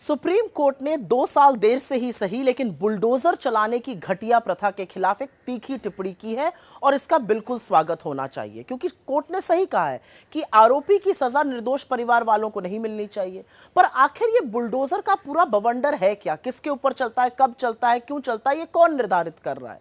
Supreme court ने 2 साल देर से ही सही लेकिन बुलडोजर चलाने की घटिया प्रथा के खिलाफ एक तीखी टिप्पणी की है और इसका बिल्कुल स्वागत होना चाहिए क्योंकि कोर्ट ने सही कहा है कि आरोपी की सजा निर्दोष परिवार वालों को नहीं मिलनी चाहिए। पर आखिर ये बुलडोजर का पूरा बवंडर है क्या, किसके ऊपर चलता है, कब चलता है, क्यों चलता है, ये कौन निर्धारित कर रहा है?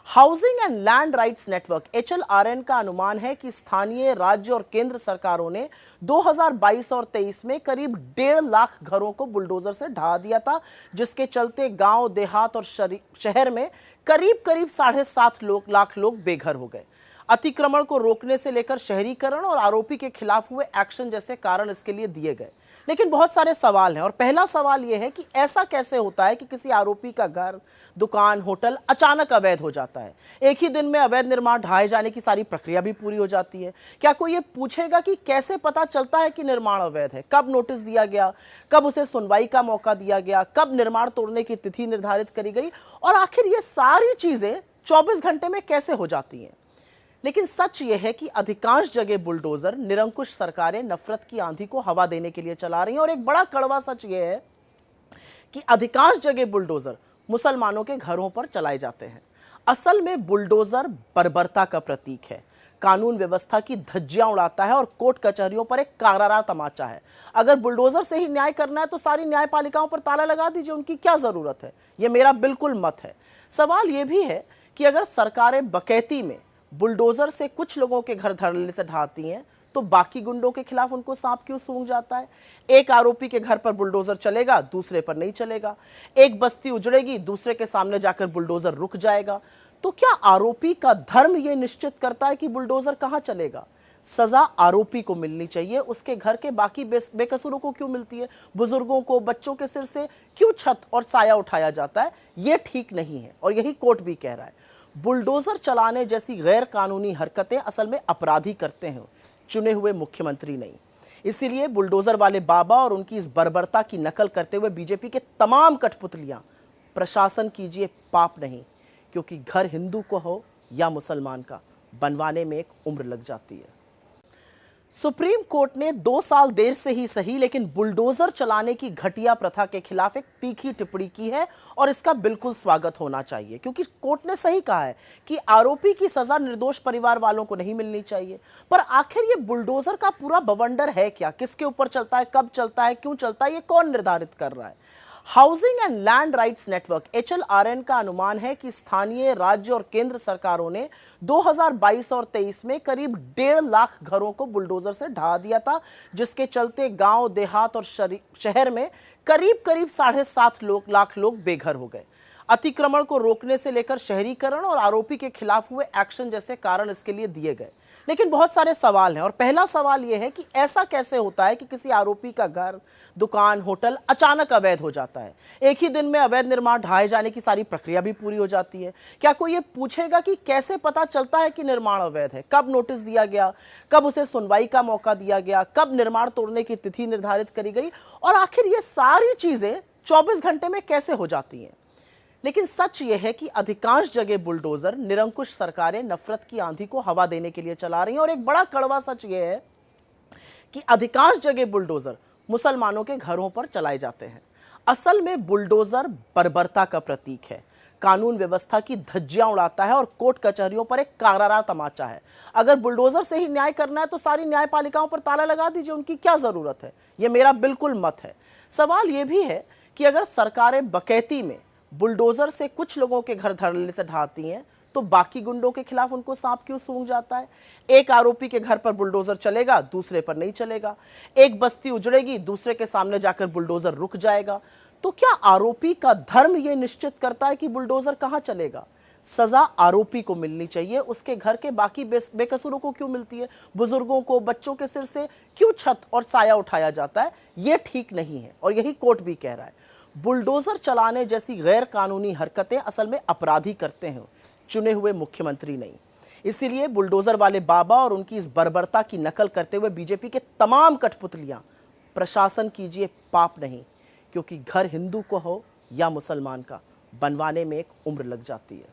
Housing and land rights network HLRN का अनुमान है कि स्थानीय, राज्य और केंद्र सरकारों ने 2022 और 23 में करीब 1.5 लाख घरों को बुलडोजर से ढहा दिया था, जिसके चलते गांव, देहात और शहर में करीब करीब 7.5 लाख लोग बेघर हो गए। अतिक्रमण को रोकने से लेकर शहरीकरण और आरोपी के खिलाफ हुए एक्शन जैसे कारण इसके लिए दिए गए। लेकिन बहुत सारे सवाल हैं और पहला सवाल यह है कि ऐसा कैसे होता है कि किसी आरोपी का घर, दुकान, होटल अचानक अवैध हो जाता है। एक ही दिन में अवैध निर्माण ढहाए जाने की सारी प्रक्रिया भी पूरी हो जाती है। क्या कोई ये पूछेगा कि कैसे पता चलता है कि निर्माण अवैध है? कब नोटिस दिया गया, कब उसे सुनवाई का मौका दिया गया, कब निर्माण तोड़ने की तिथि निर्धारित करी गई और आखिर ये सारी चीजें 24 घंटे में कैसे हो जाती हैं? लेकिन सच यह है कि अधिकांश जगह बुलडोजर निरंकुश सरकारें नफरत की आंधी को हवा देने के लिए चला रही हैं और एक बड़ा कड़वा सच यह है कि अधिकांश जगह बुलडोजर मुसलमानों के घरों पर चलाए जाते हैं। असल में बुलडोजर बर्बरता का प्रतीक है, कानून व्यवस्था की धज्जियां उड़ाता है और कोर्ट कचहरियों पर एक करारा तमाचा है। अगर बुलडोजर से ही न्याय करना है तो सारी न्यायपालिकाओं पर ताला लगा दीजिए, उनकी क्या जरूरत है? यह मेरा बिल्कुल मत है। सवाल यह भी है कि अगर सरकारें बकैती में बुलडोजर से कुछ लोगों के घर धड़ल्ले से ढहाती हैं तो बाकी गुंडों के खिलाफ उनको सांप क्यों सूंघ जाता है? एक आरोपी के घर पर बुलडोजर चलेगा, दूसरे पर नहीं चलेगा। एक बस्ती उजड़ेगी, दूसरे के सामने जाकर बुलडोजर रुक जाएगा। तो क्या आरोपी का धर्म यह निश्चित करता है कि बुलडोजर कहां चलेगा? सजा आरोपी को मिलनी चाहिए, उसके घर के बाकी बेकसूरों को क्यों मिलती है? बुजुर्गों को, बच्चों के सिर से क्यों छत और साया उठाया जाता है? यह ठीक नहीं है और यही कोर्ट भी कह रहा है। बुलडोजर चलाने जैसी गैर कानूनी हरकतें असल में अपराधी करते हैं, चुने हुए मुख्यमंत्री नहीं। इसीलिए बुलडोजर वाले बाबा और उनकी इस बर्बरता की नकल करते हुए बीजेपी के तमाम कठपुतलियां प्रशासन कीजिए पाप नहीं, क्योंकि घर हिंदू को हो या मुसलमान का, बनवाने में एक उम्र लग जाती है। सुप्रीम कोर्ट ने 2 साल देर से ही सही लेकिन बुलडोजर चलाने की घटिया प्रथा के खिलाफ एक तीखी टिप्पणी की है और इसका बिल्कुल स्वागत होना चाहिए क्योंकि कोर्ट ने सही कहा है कि आरोपी की सजा निर्दोष परिवार वालों को नहीं मिलनी चाहिए। पर आखिर ये बुलडोजर का पूरा बवंडर है क्या, किसके ऊपर चलता है, कब चलता है, क्यों चलता है, ये कौन निर्धारित कर रहा है? Housing and land rights network HLRN का अनुमान है कि स्थानीय, राज्य और केंद्र सरकारों ने 2022 और 23 में करीब 1.5 लाख घरों को बुलडोजर से ढहा दिया था, जिसके चलते गांव, देहात और शहर में करीब करीब 7.5 लाख लोग बेघर हो गए। अतिक्रमण को रोकने से लेकर शहरीकरण और आरोपी के खिलाफ हुए एक्शन जैसे कारण इसके लिए दिए गए। लेकिन बहुत सारे सवाल हैं और पहला सवाल यह है कि ऐसा कैसे होता है कि किसी आरोपी का घर, दुकान, होटल अचानक अवैध हो जाता है। एक ही दिन में अवैध निर्माण ढहाए जाने की सारी प्रक्रिया भी पूरी हो जाती है। क्या कोई ये पूछेगा कि कैसे पता चलता है कि निर्माण अवैध है? कब नोटिस दिया गया, कब उसे सुनवाई का मौका दिया गया, कब निर्माण तोड़ने की तिथि निर्धारित करी गई और आखिर ये सारी चीजें 24 घंटे में कैसे हो जाती हैं? लेकिन सच यह है कि अधिकांश जगह बुलडोजर निरंकुश सरकारें नफरत की आंधी को हवा देने के लिए चला रही हैं और एक बड़ा कड़वा सच यह है कि अधिकांश जगह बुलडोजर मुसलमानों के घरों पर चलाए जाते हैं। असल में बुलडोजर बर्बरता का प्रतीक है, कानून व्यवस्था की धज्जियां उड़ाता है और कोर्ट कचहरियों पर एक करारा तमाचा है। अगर बुलडोजर से ही न्याय करना है तो सारी न्यायपालिकाओं पर ताला लगा दीजिए, उनकी क्या जरूरत है? यह मेरा बिल्कुल मत है। सवाल यह भी है कि अगर सरकारें बकैती में बुलडोजर से कुछ लोगों के घर धड़ल्ले से ढहाती हैं तो बाकी गुंडों के खिलाफ उनको सांप क्यों सूंघ जाता है? एक आरोपी के घर पर बुलडोजर चलेगा, दूसरे पर नहीं चलेगा। एक बस्ती उजड़ेगी, दूसरे के सामने जाकर बुलडोजर रुक जाएगा। तो क्या आरोपी का धर्म यह निश्चित करता है कि बुलडोजर कहां चलेगा? सजा आरोपी को मिलनी चाहिए, उसके घर के बाकी बेकसूरों को क्यों मिलती है? बुजुर्गों को, बच्चों के सिर से क्यों छत और साया उठाया जाता है? यह ठीक नहीं है और यही कोर्ट भी कह रहा है। बुलडोजर चलाने जैसी गैर कानूनी हरकतें असल में अपराधी करते हैं, चुने हुए मुख्यमंत्री नहीं। इसीलिए बुलडोजर वाले बाबा और उनकी इस बर्बरता की नकल करते हुए बीजेपी के तमाम कठपुतलियां प्रशासन कीजिए पाप नहीं, क्योंकि घर हिंदू को हो या मुसलमान का, बनवाने में एक उम्र लग जाती है।